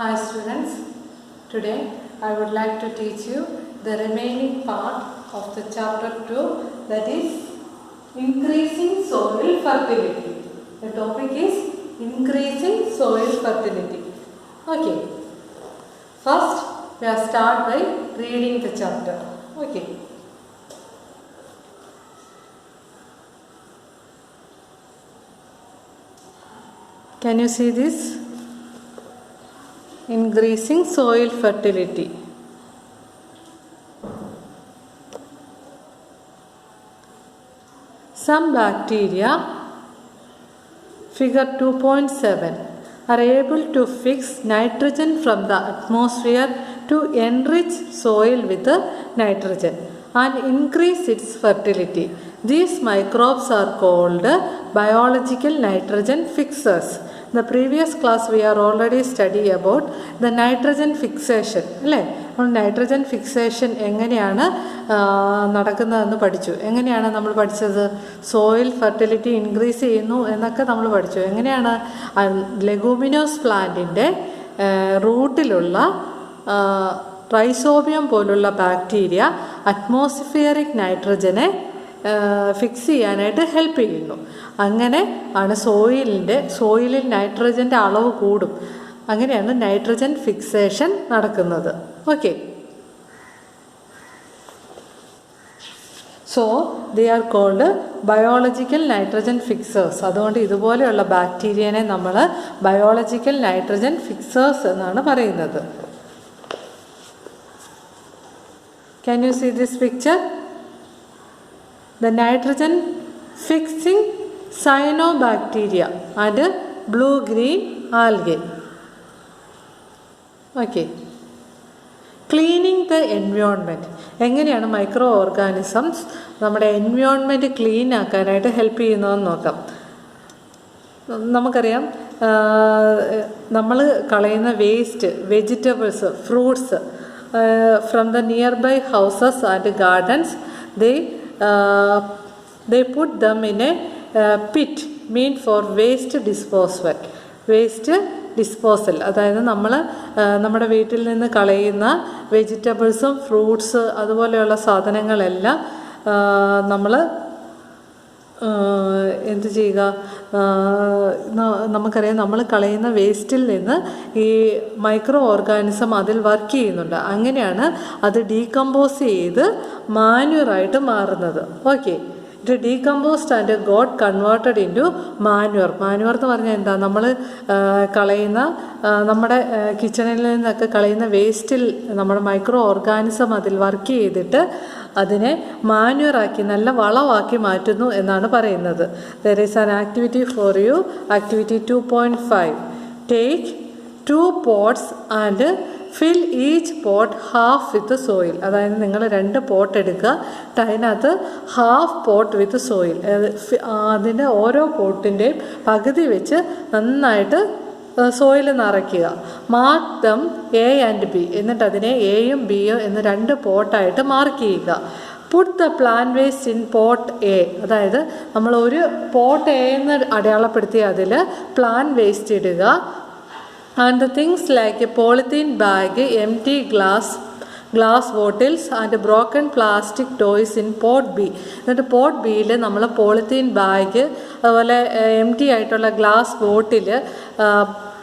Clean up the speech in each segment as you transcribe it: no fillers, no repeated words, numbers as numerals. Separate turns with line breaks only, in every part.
Hi students, today I would like to teach you the remaining part of the chapter 2, that is increasing soil fertility. The topic is increasing soil fertility. Okay, first we are start by reading the chapter. Okay. Can you see this? Increasing soil fertility. Some bacteria, figure 2.7, are able to fix nitrogen from the atmosphere to enrich soil with nitrogen and increase its fertility. These microbes are called biological nitrogen fixers. In the previous class we are already study about the nitrogen fixation. അല്ലേ? അപ്പോൾ nitrogen fixation എങ്ങനെയാണ് നടക്കുന്നതെന്ന് പഠിച്ചു. എങ്ങനെയാണ് നമ്മൾ പഠിച്ചത്? Soil fertility increase ചെയ്യുന്നു എന്നൊക്കെ നമ്മൾ പഠിച്ചു. എങ്ങനെയാണ്? ലെഗൂമിനോസ് പ്ലാന്റിൻ്റെ റൂട്ടിലുള്ള റൈസോബിയം പോലുള്ള ബാക്ടീരിയ അറ്റ്മോസ്ഫിയറിക് നൈട്രജനെ ഫിക്സ് ചെയ്യാനായിട്ട് ഹെൽപ്പ് ചെയ്യുന്നു. അങ്ങനെ ആണ് സോയിലിൽ നൈട്രജൻ്റെ അളവ് കൂടും. അങ്ങനെയാണ് നൈട്രജൻ ഫിക്സേഷൻ നടക്കുന്നത്. Okay, so they are called biological nitrogen fixers. അതുകൊണ്ട് ഇതുപോലെയുള്ള ബാക്ടീരിയനെ നമ്മൾ ബയോളജിക്കൽ നൈട്രജൻ ഫിക്സേഴ്സ് എന്നാണ് പറയുന്നത്. Can you see this picture? The nitrogen fixing cyanobacteria and blue-green algae. Okay. Cleaning the environment. എങ്ങനെയാണ് മൈക്രോ ഓർഗാനിസംസ് നമ്മുടെ environment clean ആക്കാനായിട്ട് help ചെയ്യുന്നതെന്ന് നോക്കാം. നമുക്കറിയാം, നമ്മൾ കളയുന്ന waste, vegetables, fruits from the nearby houses and gardens, they put them in a pit meant for waste disposal. അതായത് നമ്മൾ നമ്മുടെ വീട്ടിൽ നിന്ന് കളയുന്ന വെജിറ്റബിൾസും ഫ്രൂട്ട്സ് അതുപോലെയുള്ള സാധനങ്ങളെല്ലാം നമ്മൾ എന്ത് ചെയ്യുക? നമുക്കറിയാം, നമ്മൾ കളയുന്ന വേസ്റ്റിൽ നിന്ന് ഈ മൈക്രോ ഓർഗാനിസം അതിൽ വർക്ക് ചെയ്യുന്നുണ്ട്. അങ്ങനെയാണ് അത് ഡീകമ്പോസ് ചെയ്ത് മാന്യൂറായിട്ട് മാറുന്നത്. Okay, it decomposed and got converted into manure. Manure എന്ന് പറഞ്ഞാൽ എന്താ? നമ്മൾ കളയുന്ന നമ്മുടെ കിച്ചണിൽ നിന്നൊക്കെ കളയുന്ന വേസ്റ്റിൽ നമ്മുടെ മൈക്രോ ഓർഗാനിസം അതിൽ വർക്ക് ചെയ്തിട്ട് അതിനെ മാന്യൂറാക്കി നല്ല വളമാക്കി മാറ്റുന്നു എന്നാണ് പറയുന്നത്. There is an activity for you, activity 2.5. Take 2 pots and fill each pot half with soil. അതായത് നിങ്ങൾ 2 പോട്ട് എടുക്കുക, അതിനകത്ത് ഹാഫ് പോട്ട് വിത്ത് സോയിൽ. അതിൻ്റെ ഓരോ പോട്ടിൻ്റെയും പകുതി വെച്ച് നന്നായിട്ട് സോയിൽ നിറയ്ക്കുക. Mark them A and B. എന്നിട്ട് അതിനെ എയും ബിയോ എന്ന് 2 പോട്ടായിട്ട് മാർക്ക് ചെയ്യുക. Put the plant waste in pot A. അതായത് നമ്മൾ ഒരു പോട്ട് എ എന്ന് അടയാളപ്പെടുത്തി അതിൽ പ്ലാന്റ് വേസ്റ്റ് ഇടുക. And the things like a polythene bag, empty glass bottles and broken plastic toys in pot B. എന്നിട്ട് പോട്ട് ബിയിൽ നമ്മൾ പോളിത്തീൻ ബാഗ്, അതുപോലെ എംറ്റി ആയിട്ടുള്ള ഗ്ലാസ് ബോട്ടിൽ,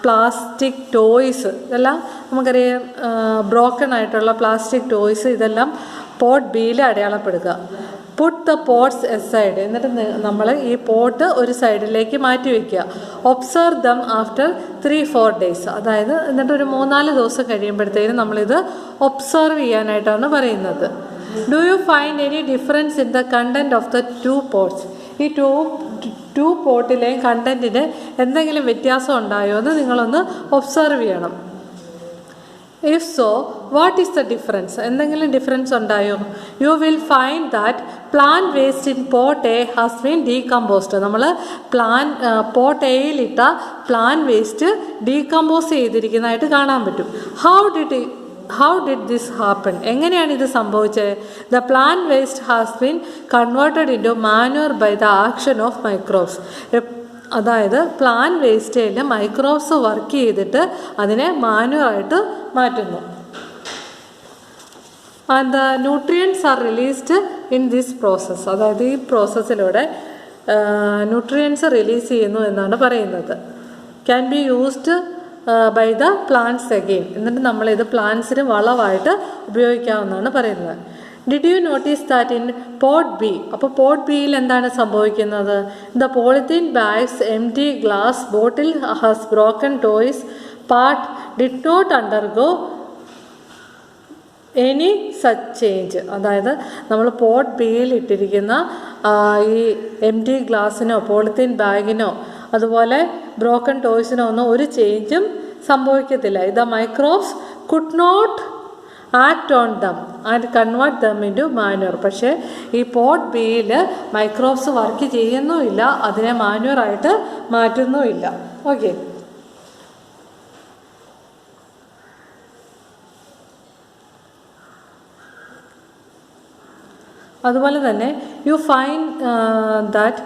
പ്ലാസ്റ്റിക് ടോയ്സ്, ഇതെല്ലാം നമുക്കറിയാം, ബ്രോക്കൺ ആയിട്ടുള്ള പ്ലാസ്റ്റിക് ടോയ്സ്, ഇതെല്ലാം പോട്ട് ബിയിൽ അടയാളപ്പെടുക. Put the pots aside. എന്നിട്ട് നമ്മൾ ഈ പോട്ട് ഒരു സൈഡിലേക്ക് മാറ്റി വയ്ക്കുക. Observe them after 3-4 days. അതായത് എന്നിട്ട് ഒരു 3-4 ദിവസം കഴിയുമ്പോഴത്തേക്കും നമ്മളിത് ഒബ്സർവ് ചെയ്യാനായിട്ടാണ് പറയുന്നത്. Do you find any difference in the content of the 2 pots? ഈ 2 പോട്ടിലെയും കണ്ടൻറ്റിന് എന്തെങ്കിലും വ്യത്യാസം ഉണ്ടായോ എന്ന് നിങ്ങളൊന്ന് ഒബ്സർവ് ചെയ്യണം. If so, what is the difference? എന്തെങ്കിലും ഡിഫറൻസ് ഉണ്ടായോ? You will find that plant waste in pot A has been decomposed. നമ്മൾ പോട്ട് എയിലിട്ട പ്ലാന്റ് വേസ്റ്റ് ഡീകമ്പോസ് ചെയ്തിരിക്കുന്നതായിട്ട് കാണാൻ പറ്റും. How did this happen? എങ്ങനെയാണ് ഇത് സംഭവിച്ചത്? The plant waste has been converted into manure by the action of microbes. അതായത് plant വേസ്റ്റേജിൽ microbes work ചെയ്തിട്ട് അതിനെ മാനുവലായിട്ട് മാറ്റുന്നു. And the nutrients are released in this process. അതായത് ഈ പ്രോസസ്സിലൂടെ ന്യൂട്രിയൻസ് റിലീസ് ചെയ്യുന്നു എന്നാണ് പറയുന്നത്. Can be used by the plants again. എന്നിട്ട് നമ്മളിത് പ്ലാന്റ്സിന് വളമായിട്ട് ഉപയോഗിക്കാമെന്നാണ് പറയുന്നത്. Did you notice that in pot B? അപ്പോൾ പോട്ട് ബിയിൽ എന്താണ് സംഭവിക്കുന്നത്? The polythene bags empty glass bottle has broken toys part did not undergo any such change. അതായത് നമ്മൾ പോട്ട് ബിയിൽ ഇട്ടിരിക്കുന്ന ഈ എംറ്റി ഗ്ലാസ്സിനോ പോളിത്തീൻ ബാഗിനോ അതുപോലെ ബ്രോക്കൺ ടോയ്സിനോ ഒന്നും ഒരു ചേഞ്ചും സംഭവിക്കത്തില്ല. The microbes could not act on them and convert them into manure. പക്ഷേ ഈ പോട്ട് ബിയിൽ മൈക്രോബ്സ് വർക്ക് ചെയ്യുന്നുമില്ല, അതിനെ മാനുവറായിട്ട് മാറ്റുന്നുമില്ല. ഓക്കെ, അതുപോലെ തന്നെ you find that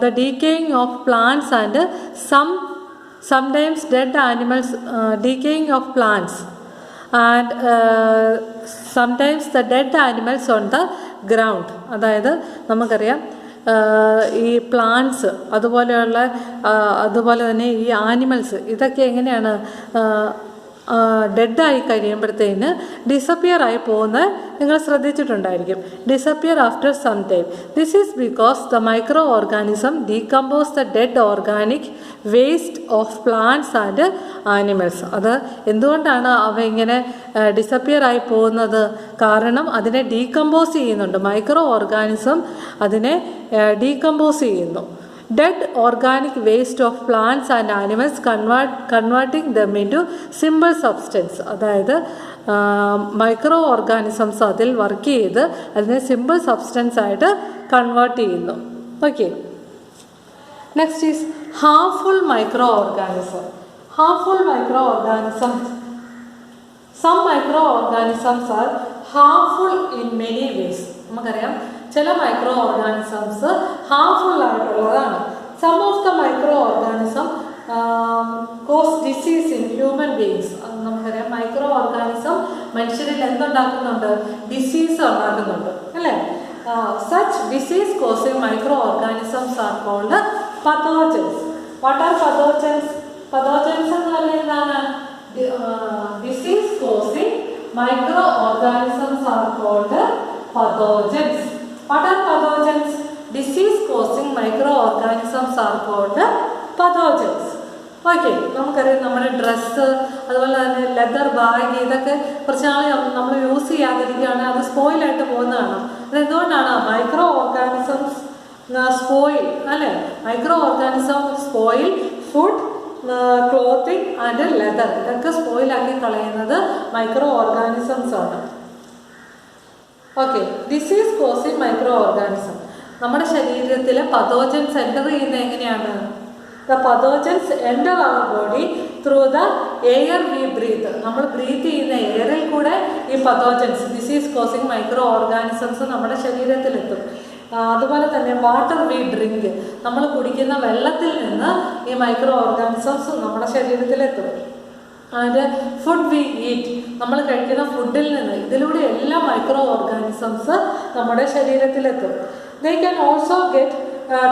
the decaying of plants and sometimes dead animals, decaying of plants and sometimes the dead animals on the ground. അതായത് നമുക്കറിയാം ഈ plants അതുപോലെ തന്നെ ഈ ആനിമൽസ് ഇതൊക്കെ എങ്ങനെയാണ് ഡെഡായി കഴിയുമ്പോഴത്തേന് ഡിസപ്പിയർ ആയി പോകുന്നത് നിങ്ങൾ ശ്രദ്ധിച്ചിട്ടുണ്ടായിരിക്കും. Disappear after some time. This is because the micro organism decompose the dead organic waste of plants and animals. അത് എന്തുകൊണ്ടാണ് അവ ഇങ്ങനെ ഡിസപ്പിയർ ആയി പോകുന്നത്? കാരണം അതിനെ ഡീകമ്പോസ് ചെയ്യുന്നുണ്ട്. മൈക്രോ ഓർഗാനിസം അതിനെ ഡീകമ്പോസ് ചെയ്യുന്നു. Dead organic waste of plants and animals converting them into simple substance. അതായത് മൈക്രോ ഓർഗാനിസംസ് അതിൽ വർക്ക് ചെയ്ത് അതിനെ സിമ്പിൾ സബ്സ്റ്റൻസ് ആയിട്ട് കൺവേർട്ട് ചെയ്യുന്നു. Okay, next is harmful micro organism. Harmful micro organisms. Some micro organisms are harmful in many ways. നമുക്കറിയാം ചില micro organisms harmful ആയിട്ടുള്ളതാണ്. Some of the micro organism cause disease in human beings. നമുക്കറിയാം micro organism മനുഷ്യരിൽ എന്തുണ്ടാക്കുന്നുണ്ട്? Disease ഉണ്ടാക്കുന്നുണ്ട്, അല്ലേ? Such disease causing micro organisms are called pathogens. What are pathogens? Pathogens എന്ന് പറയുന്നതാണ് disease causing micro organisms are called pathogens. What are pathogens? Disease causing microorganisms are called pathogens. Okay, നമുക്കറിയാം നമ്മുടെ dress അതുപോലെ തന്നെ leather bag ഇതൊക്കെ കുറച്ച് നാൾ നമ്മൾ യൂസ് ചെയ്യാതിരിക്കുകയാണെങ്കിൽ അത് സ്പോയിലായിട്ട് പോകുന്നതാണ്. അതെന്തുകൊണ്ടാണ്? മൈക്രോ ഓർഗാനിസംസ് സ്പോയിൽ, അല്ലേ? Micro organism spoil food, clothing and leather. ഇതൊക്കെ സ്പോയിലാക്കി കളയുന്നത് മൈക്രോ ഓർഗാനിസംസ് ആണ്. Okay, disease causing micro organism. നമ്മുടെ ശരീരത്തിൽ പതോജൻസ് എൻ്റർ ചെയ്യുന്നത് എങ്ങനെയാണ്? The pathogens enter our body through the air we breathe. നമ്മൾ ബ്രീത്ത് ചെയ്യുന്ന എയറിൽ കൂടെ ഈ pathogens disease causing micro organisms നമ്മുടെ ശരീരത്തിലെത്തും. അതുപോലെ തന്നെ വാട്ടർ വി ഡ്രിങ്ക്, നമ്മൾ കുടിക്കുന്ന വെള്ളത്തിൽ നിന്ന് ഈ മൈക്രോ ഓർഗാനിസംസ് നമ്മുടെ ശരീരത്തിലെത്തും. ആൻഡ് ഫുഡ് വി ഈറ്റ്, നമ്മൾ കഴിക്കുന്ന ഫുഡിൽ നിന്ന് ഇതിലൂടെ എല്ലാ മൈക്രോ ഓർഗാനിസംസ് നമ്മുടെ ശരീരത്തിലെത്തും. They can also get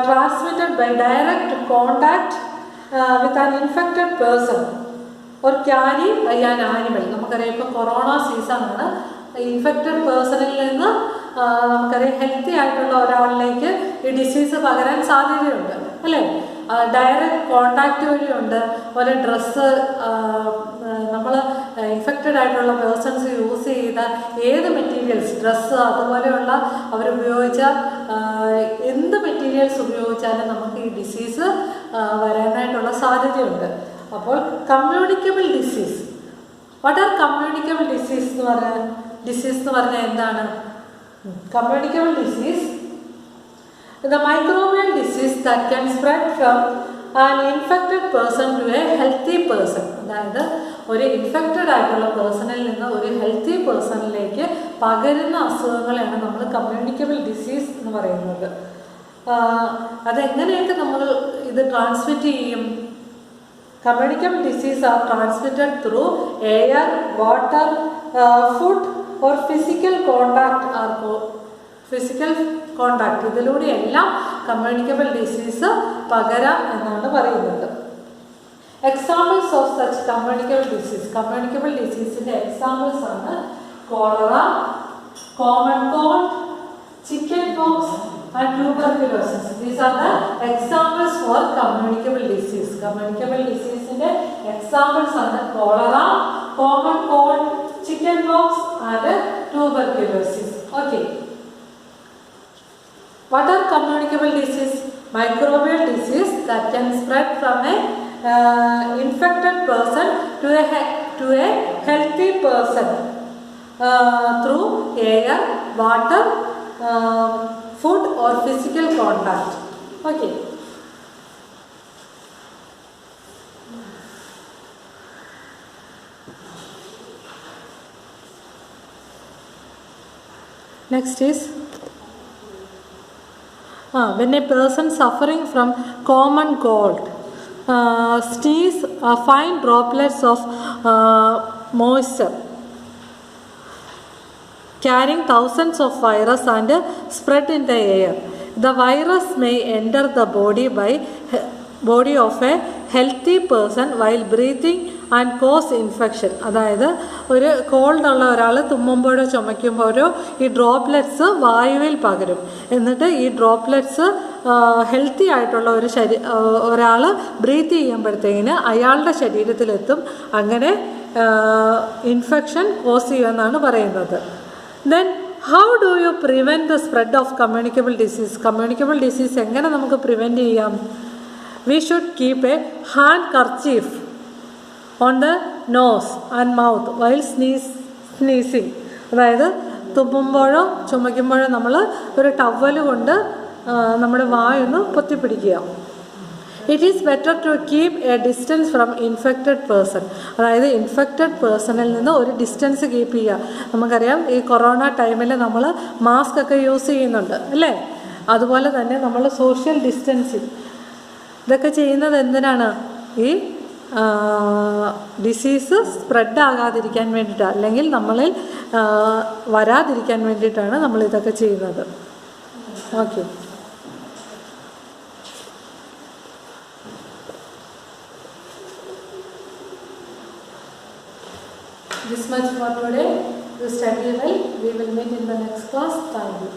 transmitted by direct contact with an infected person or carry by an animal. നമുക്കറിയാം ഇപ്പോൾ കൊറോണ സീസണാണ്. ഇൻഫെക്റ്റഡ് പേഴ്സണിൽ നിന്ന് നമുക്കറിയാം ഹെൽത്തി ആയിട്ടുള്ള ഒരാളിലേക്ക് ഈ ഡിസീസ് പകരാൻ സാധ്യതയുണ്ട്, അല്ലേ? ഡയറക്റ്റ് കോണ്ടാക്റ്റ് വഴിയുണ്ട്. അതുപോലെ ഡ്രസ്സ് നമ്മൾ ഇൻഫെക്റ്റഡ് ആയിട്ടുള്ള പേഴ്സൺസ് യൂസ് ചെയ്ത ഏത് മെറ്റീരിയൽസ്, ഡ്രസ്സ് അതുപോലെയുള്ള അവരുപയോഗിച്ച എന്ത് മെറ്റീരിയൽസ് ഉപയോഗിച്ചാലും നമുക്ക് ഈ ഡിസീസ് വരാനായിട്ടുള്ള സാധ്യതയുണ്ട്. അപ്പോൾ communicable disease. What are communicable disease എന്ന് പറഞ്ഞാൽ എന്താണ്? Communicable disease the microbial disease that can spread from an infected person to a healthy person. അതായത് ഒരു ഇൻഫെക്റ്റഡ് ആയിട്ടുള്ള പേഴ്സണിൽ നിന്ന് ഒരു ഹെൽത്തി പേഴ്സണിലേക്ക് പകരുന്ന അസുഖങ്ങളെയാണ് നമ്മൾ കമ്മ്യൂണിക്കബിൾ ഡിസീസ് എന്ന് പറയുന്നത്. അതെങ്ങനെയൊക്കെ നമ്മൾ ഇത് ട്രാൻസ്മിറ്റ് ചെയ്യും? Communicable disease are transmitted through air, water, food or physical contact. ഇതിലൂടെയെല്ലാം കമ്മ്യൂണിക്കബിൾ ഡിസീസ് പകരാം എന്നാണ് പറയുന്നത്. എക്സാമ്പിൾസ് ഓഫ് സച്ച് കമ്മ്യൂണിക്കബിൾ ഡിസീസിന്റെ എക്സാമ്പിൾസ് ആണ് cholera, common cold, chicken pox and tuberculosis. These are the examples for communicable disease. Communicable disease inde examples are cholera, common cold, chicken pox and tuberculosis. Okay. What are communicable disease? Microbial disease that can spread from a infected person to a healthy person through air, water, food or physical contact. Okay. Next is when a person suffering from common cold sneeze fine droplets of moisture carrying thousands of virus and spread in the air. The virus may enter the body of a healthy person while breathing and cause infection. അതായത് ഒരു called ഉള്ള ഒരാൾ തുമ്മുമ്പോഴോ ചുമയ്ക്കുമ്പോഴോ ഈ droplets വായുവിൽ പകരും. എന്നിട്ട് ഈ droplets healthy ആയിട്ടുള്ള ഒരാൾ ബ്രീത്ത് ചെയ്യുമ്പോഴത്തേക്കിന് അയാളുടെ ശരീരത്തിലെത്തും. അങ്ങനെ ഇൻഫെക്ഷൻ കോസ് ചെയ്യുമെന്നാണ് പറയുന്നത്. Then how do you prevent the spread of communicable disease? Communicable disease എങ്ങനെ നമുക്ക് പ്രിവെൻറ്റ് ചെയ്യാം? We should keep a handkerchief on the nose and mouth while sneezing. അതായത് തുമ്മുമ്പോഴോ ചുമയ്ക്കുമ്പോഴോ നമ്മൾ ഒരു ടവൽ കൊണ്ട് നമ്മുടെ വായൊന്ന് പൊത്തിപ്പിടിക്കുക. It is better to keep a distance from infected person. അതായത് ഇൻഫെക്റ്റഡ് പേഴ്സണിൽ നിന്ന് ഒരു ഡിസ്റ്റൻസ് കീപ്പ് ചെയ്യുക. നമുക്കറിയാം ഈ കൊറോണ ടൈമിൽ നമ്മൾ മാസ്ക് ഒക്കെ യൂസ് ചെയ്യുന്നുണ്ട് അല്ലേ? അതുപോലെ തന്നെ നമ്മൾ സോഷ്യൽ ഡിസ്റ്റൻസിങ് ഇതൊക്കെ ചെയ്യുന്നത് എന്തിനാണ്? ഈ ഡിസീസ് സ്പ്രെഡ് ആകാതിരിക്കാൻ വേണ്ടിയിട്ടാണ്, അല്ലെങ്കിൽ നമ്മളിൽ വരാതിരിക്കാൻ വേണ്ടിയിട്ടാണ് നമ്മളിതൊക്കെ ചെയ്യുന്നത്. Okay. This much for today. You study well. We will meet in the next class. Thank you.